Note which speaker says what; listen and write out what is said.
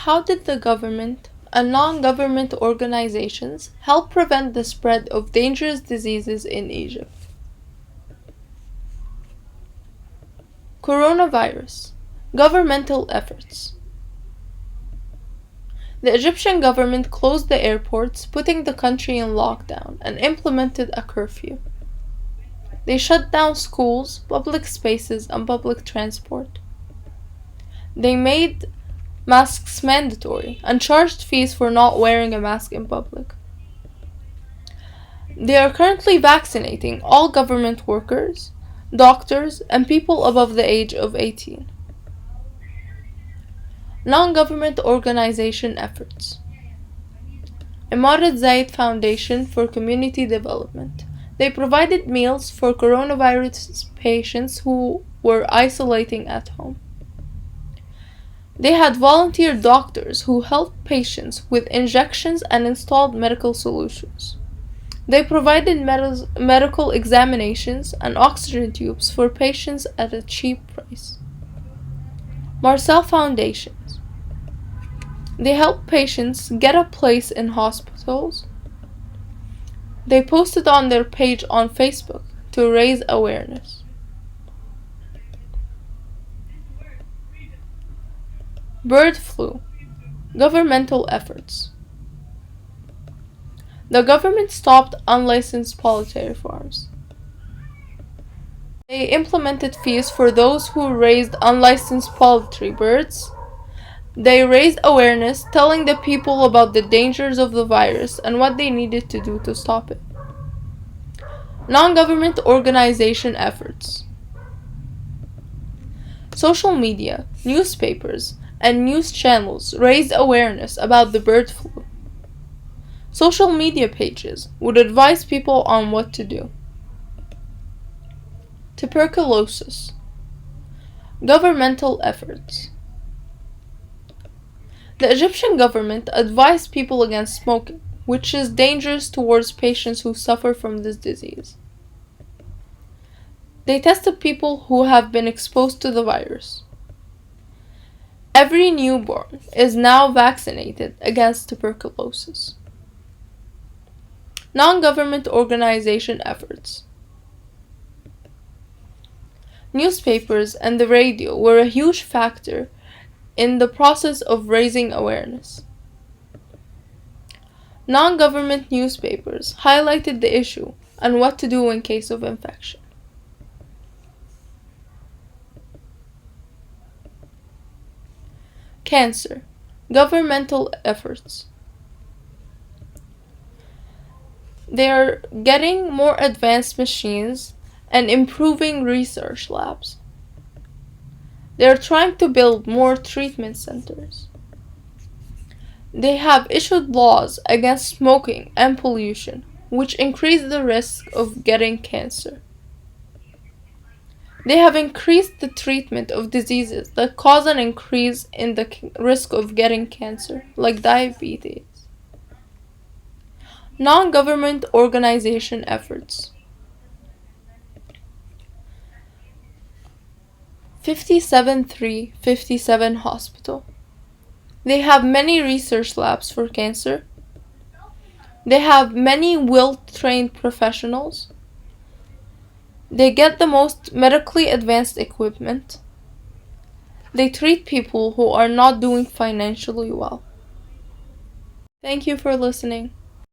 Speaker 1: How did the government and non-government organizations help prevent the spread of dangerous diseases in Egypt? Coronavirus. Governmental efforts. The Egyptian government closed the airports, putting the country in lockdown, and implemented a curfew. They shut down schools, public spaces, and public transport. They made masks mandatory and charged fees for not wearing a mask in public. They are currently vaccinating all government workers, doctors, and people above the age of 18. Non-government organization efforts. Imarat Zayed Foundation for Community Development. They provided meals for coronavirus patients who were isolating at home. They had volunteer doctors who helped patients with injections and installed medical solutions. They provided medical examinations and oxygen tubes for patients at a cheap price. Marcel Foundations. They help patients get a place in hospitals. They posted on their page on Facebook to raise awareness. Bird flu. Governmental efforts. The government stopped unlicensed poultry farms. They implemented fees for those who raised unlicensed poultry birds. They raised awareness, telling the people about the dangers of the virus and what they needed to do to stop it. Non-government organization efforts. Social media, newspapers, and news channels raised awareness about the bird flu. Social media pages would advise people on what to do. Tuberculosis. Governmental efforts. The Egyptian government advised people against smoking, which is dangerous towards patients who suffer from this disease. They tested people who have been exposed to the virus. Every newborn is now vaccinated against tuberculosis. Non-government organization efforts. Newspapers and the radio were a huge factor in the process of raising awareness. Non-government newspapers highlighted the issue and what to do in case of infection. Cancer. Governmental efforts. They are getting more advanced machines and improving research labs. They are trying to build more treatment centers. They have issued laws against smoking and pollution, which increase the risk of getting cancer. They have increased the treatment of diseases that cause an increase in the risk of getting cancer, like diabetes. Non-government organization efforts. 57-357 Hospital. They have many research labs for cancer. They have many well-trained professionals. They get the most medically advanced equipment. They treat people who are not doing financially well. Thank you for listening.